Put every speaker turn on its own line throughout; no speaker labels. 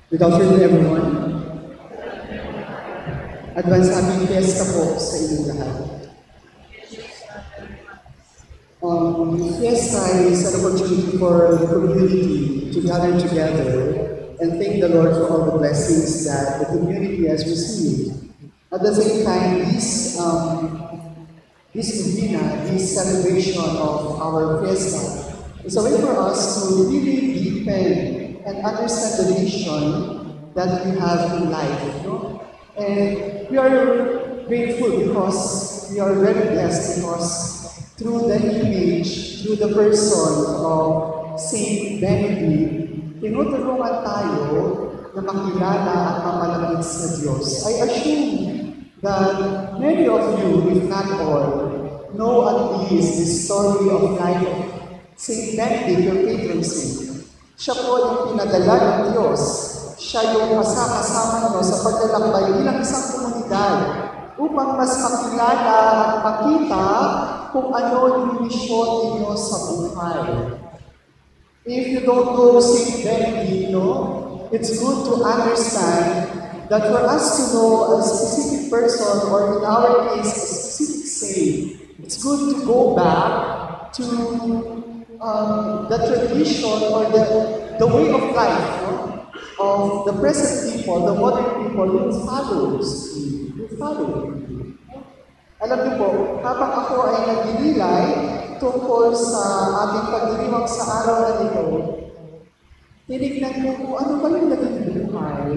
Good afternoon, everyone. Advance happy fiesta po sa inyong lahat. Fiesta is an opportunity for the community to gather together and thank the Lord for all the blessings that the community has received. At the same time, this novena, this celebration of our fiesta, is a way for us to really deepen and understand the mission that we have in life. And we are grateful because we are very blessed because through the image, through the person of Saint Benedict, tinutulungan tayo na makilala at mamalapit sa Diyos. I assume that many of you, if not all, know at least the story of life of Saint Benedict, your patron saint. Siya po yung pinadala ng Diyos. Siya yung kasama nyo sa paglalakbay bilang isang komunidad upang mas makilala at makita kung ano yung misyon ninyo sa buhay. If you don't know Saint Benedict, it's good to understand that for us to know a specific person, or in our case, a specific saint, it's good to go back to the tradition or the way of life of the present people, the modern people who follow. Alam niyo po, habang ako ay nagdililay tungkol sa ating pagdiriwang sa araw na ito, tinignan ko kung ano ba yung naging buhay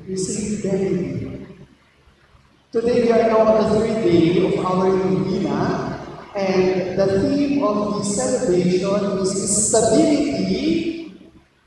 ni Saint Benedict. Today we are now on the third day of our novena. And the theme of this celebration is stability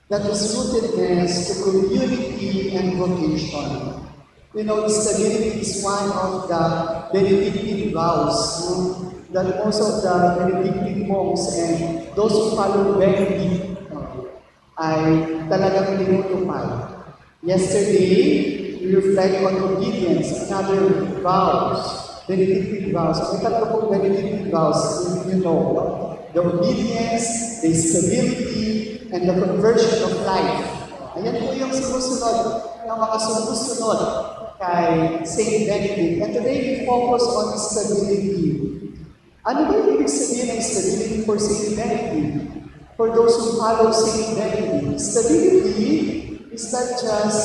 that is rootedness to community and vocation. Stability is one of the Benedictine vows that most of the Benedictine monks and those who follow Benedict ay talagang tinutupad. Yesterday, we reflect on obedience, another vows. Benedictine vows. May tatlo pong Benedictine vows, the obedience, the stability, and the conversion of life. Ayan po yung sumusunod, ng mga sumusunod kay Saint Benedict. And today we focus on stability. Ano ba yung ibig sabihin ng stability for Saint Benedict? For those who follow Saint Benedict, stability is not just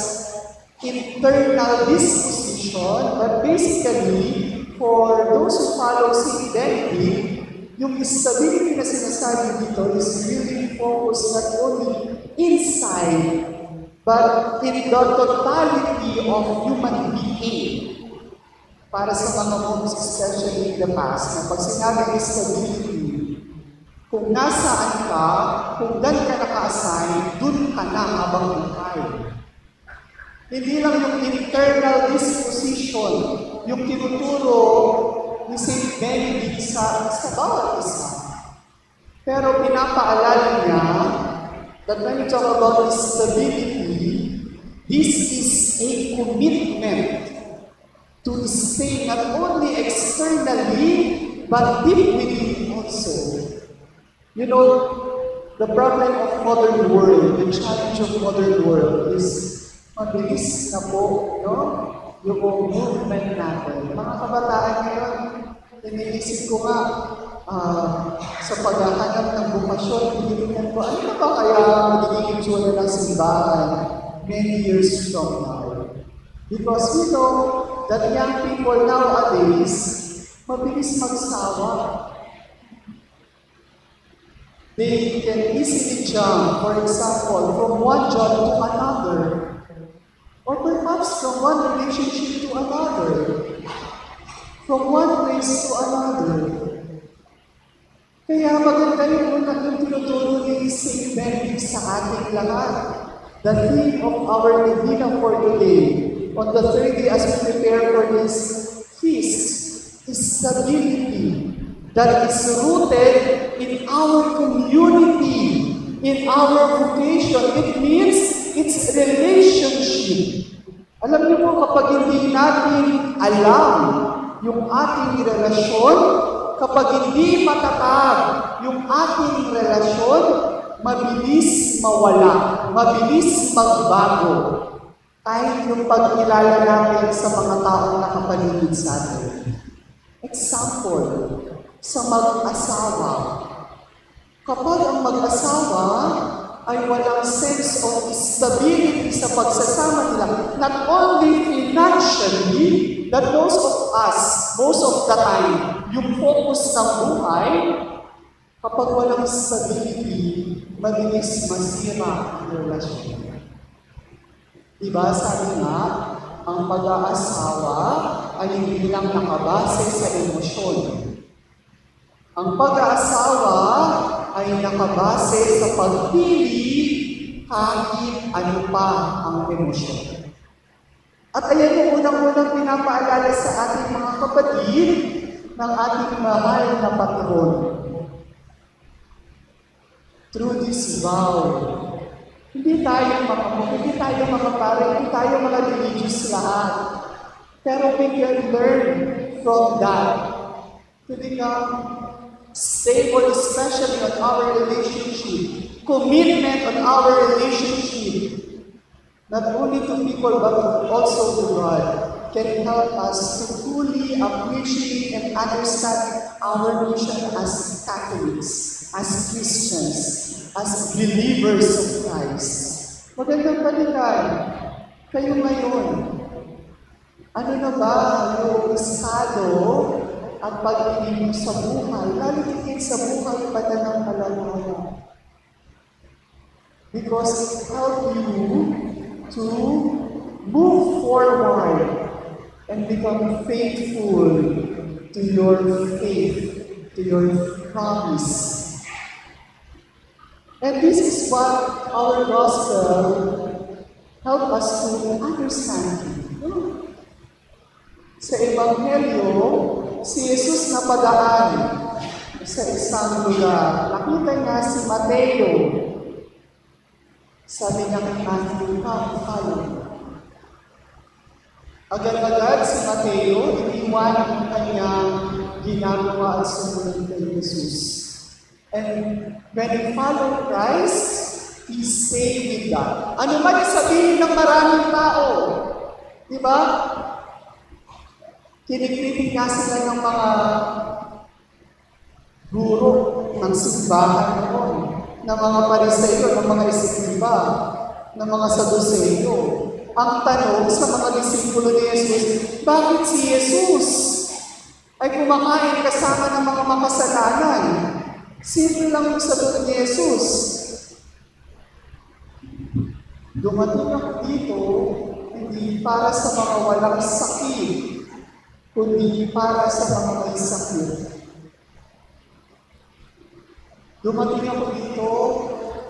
internal disposition, but basically, for those who follow Saint Benedict, yung stability na sinasabi dito is really focused not only inside, but in the totality of human being. Para sa mga monks, especially in the past, na pag sinabi ng stability, kung nasaan ka, kung dan ka naka-assign, dun ka na habang buhay. Hindi lang yung internal disposition, yung tinuturo ni Saint Benedict sa bawat isa. Pero pinapaalala niya that when you talk about stability, this is a commitment to stay not only externally, but deep within also. The problem of modern world, the challenge of modern world is mabilis na po, yung movement natin. Mga kabataan ngayon, iniisip ko nga, sa paghahanap ng bukasyon, pinilihan ko, ano ba kaya magiging itsura ng simbahan many years from now? Because we know that young people nowadays, mabilis magsawa. They can easily jump, for example, from one job to another. Or perhaps from one relationship to another. From one place to another. Kaya maganda yung tinuturo ni Saint Benedict sa ating lahat. The theme of our novena for today, on the third day as we prepare for this feast, is stability that is rooted in our community, in our vocation. It means it's relationship. Alam niyo po, kapag hindi natin alam yung ating relasyon, kapag hindi matatag yung ating relasyon, mabilis mawala, mabilis magbago. Kahit yung pagkilala natin sa mga taong nakapaligid sa atin. Example, sa mag-asawa. Kapag ang mag-asawa ay walang sense of stability sa pagsasama nila, not only financially, that most of us, most of the time, yung focus ng buhay, kapag walang stability, mabilis masira ang relasyon. Diba, sabi nga, ang pag-aasawa ay hindi lang nakabase sa emosyon. Ang pag-aasawa ay nakabase sa pagpili kahit ano pa ang emosyon. At ayan yung unang-unang pinapaalala sa ating mga kapatid ng ating mahal na Patron. Through this vow, hindi tayo mga pare, hindi tayo mga religious lahat. Pero we can learn from that to become stable, especially on our relationship, commitment on our relationship, not only to people but also to God, can help us to fully appreciate and understand our mission as Catholics, as Christians, as believers of Christ. Magandang balikan, kayo ngayon, ano na ba yung estado at pag-ibig sa buhay, lalo tingin sa buhay pananampalataya? Because it helps you to move forward and become faithful to your faith, to your promise. And this is what our gospel help us to understand. Sa Ebanghelyo, si Jesus napadaan sa isang lugar. Nakita niya si Mateo. Sabi niya kay Matthew, follow. Agad-agad si Mateo, iniwan ang kanyang ginagawa at sumunod kay Jesus. And when he followed Christ, he stayed with God. Ano man sabihin ng maraming tao, di ba? Kinikritik nga sila ng mga guro ng simbahan noon, ng mga Pariseo, ng mga Escriba, ng mga Saduceo. Ang tanong sa mga disipulo ni Jesus, bakit si Jesus ay kumakain kasama ng mga makasalanan? Simple lang yung sagot ni Jesus. Dumating ako dito, hindi para sa mga walang sakit, kundi para sa mga may sakit. Dumating ako dito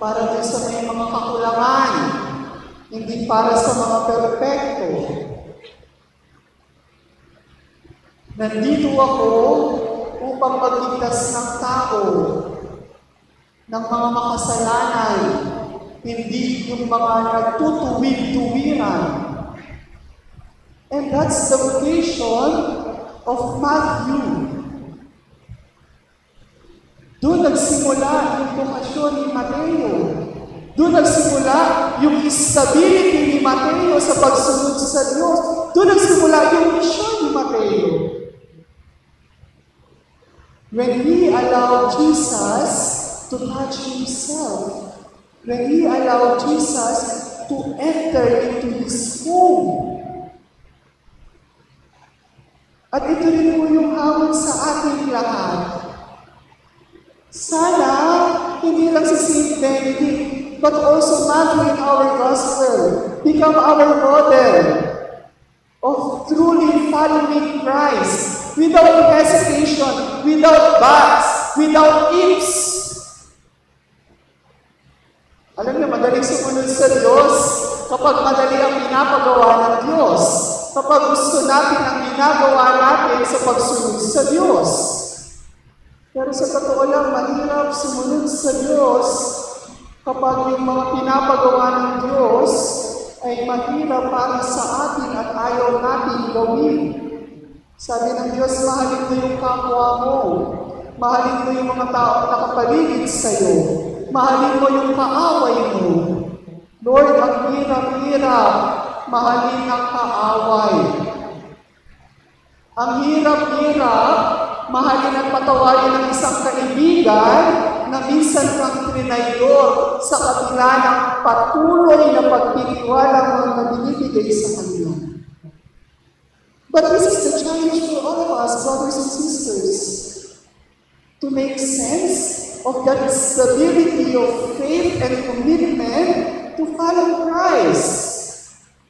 para din sa may mga kakulangan, hindi para sa mga perpekto. Nandito ako upang magligtas ng tao ng mga makasalanan, hindi yung mga nagtutuwid-tuwiran. And that's the vocation of Matthew. Doon nagsimula yung vocation ni Mateo. Doon nagsimula yung stability ni Mateo sa pagsunod sa Diyos. Doon nagsimula yung mission ni Mateo. When he allowed Jesus to touch himself, when he allowed Jesus to enter into his home. At ito rin po yung hamon sa ating lahat. Sana, hindi lang si Saint Benedict, but also Matthew in our gospel, become our model of truly following Christ, without hesitation, without buts, without ifs. Alam niyo, madaling sumunod sa Diyos kapag madali ang pinapagawa ng Diyos. Kapag gusto natin ang ginagawa natin sa pagsunod sa Diyos. Pero sa totoo lang, mahirap sumunod sa Diyos kapag yung mga pinapagawa ng Diyos ay mahirap para sa atin at ayaw natin gawin. Sabi ng Diyos, mahalin mo yung kapwa mo. Mahalin mo yung mga tao na nakapaligid sa iyo. Mahalin mo yung kaaway mo. Lord, ang hirap-hirap. Mahalin ang kaaway. Ang hirap-hirap, mahalin at patawarin ng isang kaibigan na minsan kang trinayor sa kabila ng patuloy na pagtitiwala mo na binibigay sa kanya. But this is the challenge for all of us, brothers and sisters, to make sense of that stability of faith and commitment to follow Christ.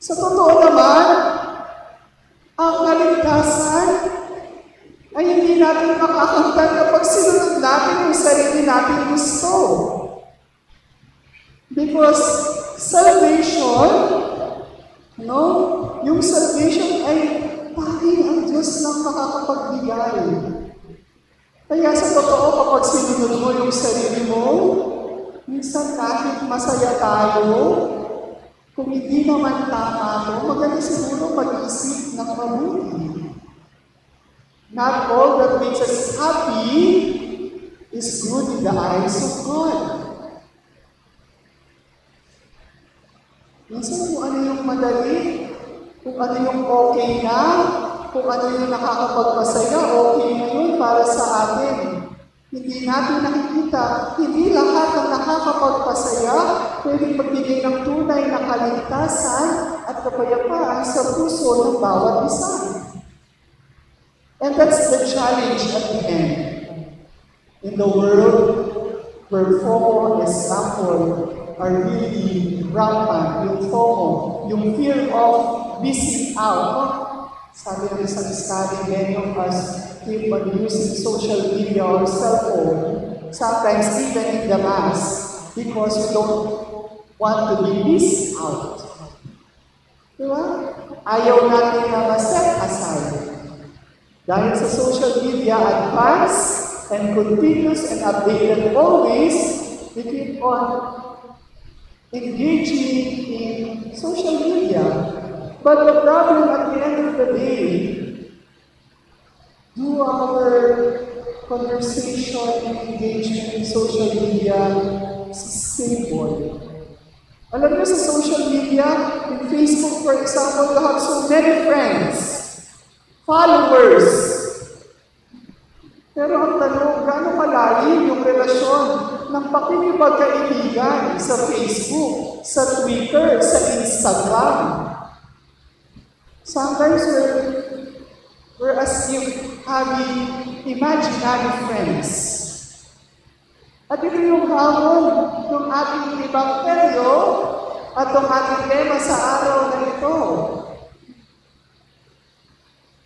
Sa totoo naman, ang kaligtasan ay hindi natin makakamtan kapag sinunod natin yung sarili natin gusto. Because salvation, yung salvation ay tanging ang Diyos lang makakapagbigay. Kaya sa totoo, kapag sinunod mo yung sarili mo, minsan kahit masaya tayo, kung hindi naman tama ito, maganda siguro mag-isip ng mabuti. Not all that makes us happy is good in the eyes of God. Minsan kung ano yung madali, kung ano yung okay na, kung ano yung nakakapagpasaya, okay na yun para sa atin. Hindi natin nakikita, hindi lahat ng nakakapagpasaya pwedeng magbigay ng tunay na kaligtasan at kapayapaan sa puso ng bawat isa. And that's the challenge at the end. In the world where FOMO and SAPOL are really rampant, yung FOMO, yung fear of missing out. Sabi ng isang study, many of us keep on using social media or cell phone, sometimes even in the mass, because we don't want to be missed out. Diba? Ayaw natin na ma-set aside. Dahil sa social media, advanced and continuous and updated always, we keep on engaging in social media. But the problem at the end of the day, do our conversation and engagement in social media stable? Alam niyo sa social media, in Facebook for example, you have so many friends, followers. Pero ang tanong, gaano kalalim yung relasyon ng pakikipagkaibigan sa Facebook, sa Twitter, sa Instagram? Sometimes we're as if having imaginary friends. At ito yung hamon ng ating ebanghelyo at ng ating tema sa araw na ito.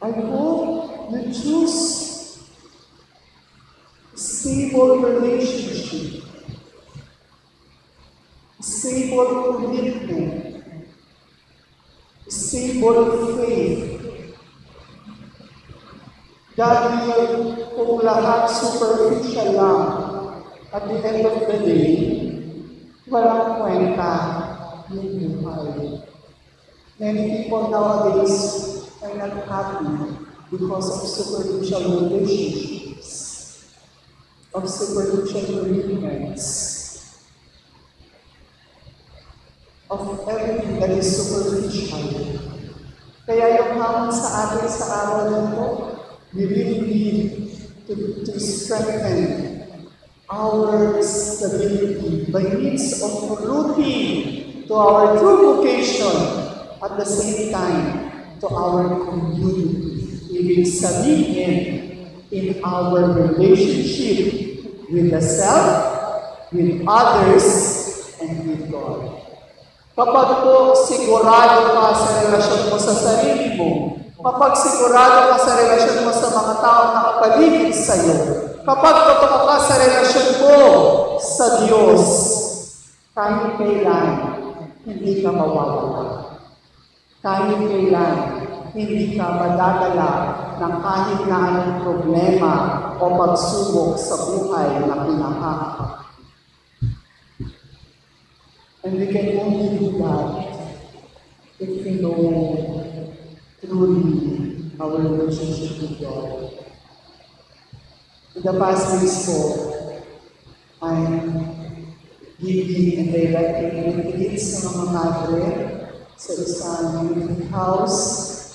I hope you choose stable relationship, stable commitment, stable faith. Dahil kung lahat superficial lang, at the end of the day, walang kwenta yung buhay. Many people nowadays are not happy because of superficial relationships, of superficial commitments, of everything that is superficial. Kaya yung hamon sa atin sa araw na ito, we really need to strengthen our stability by means of rooting to our true vocation at the same time to our community. Ibig sabihin, in our relationship with the self, with others, and with God. Kapag po sigurado ka sa relasyon mo sa sarili mo, kapag sigurado ka sa relasyon mo sa mga taong nakapaligid sa iyo, kapag totoo ka sa relasyon mo sa Diyos, kahit kailan, hindi ka mawawala. Kahit kailan, hindi ka madadala ng kahit na anong problema o pagsubok sa buhay na kinakaharap. And we can only do that if we know truly our relationship with God. In the past days po, I'm giving and directing retreats sa mga madre sa isang unity house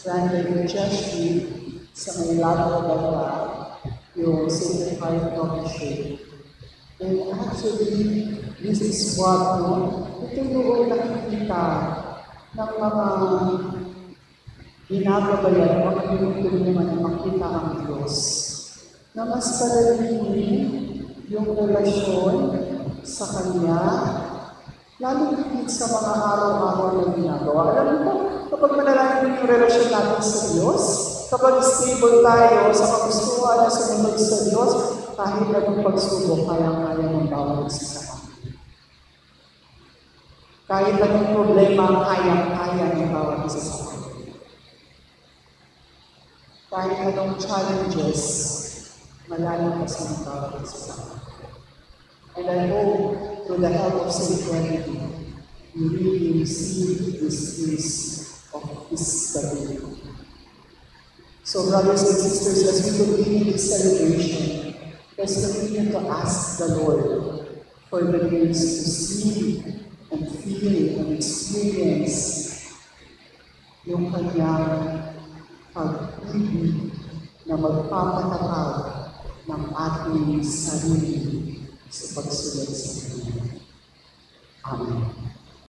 run by the Jesuit sa may Lago Bata, yung Sacred Heart Fellowship. And actually, this is what, ito yung nakikita ng mga ginagabayan, mga tinutulungan na makita ang Diyos. Na mas palalinin yung relasyon sa Kanya, lalo higit sa mga araw-araw na ginagawa. Alam mo ba, kapag manalangin yung relasyon natin sa Diyos, kapag stable tayo sa kagustuhan na sumunod sa Diyos, kahit anong pagsubok, kaya-kaya ng bawat isa sa atin. Kahit anong problema, kaya-kaya ng bawat isa sa atin. Kahit anong challenges, malalakas ng bawat isa sa atin. And I hope, through the help of Saint Trinity, you really receive this peace of stability. So, brothers and sisters, as we continue this celebration, let's continue to ask the Lord for the grace to see and feel and experience yung Kanyang pag-ibig na magpapatatag ng ating sarili sa pagsunod sa Kanya. Amen.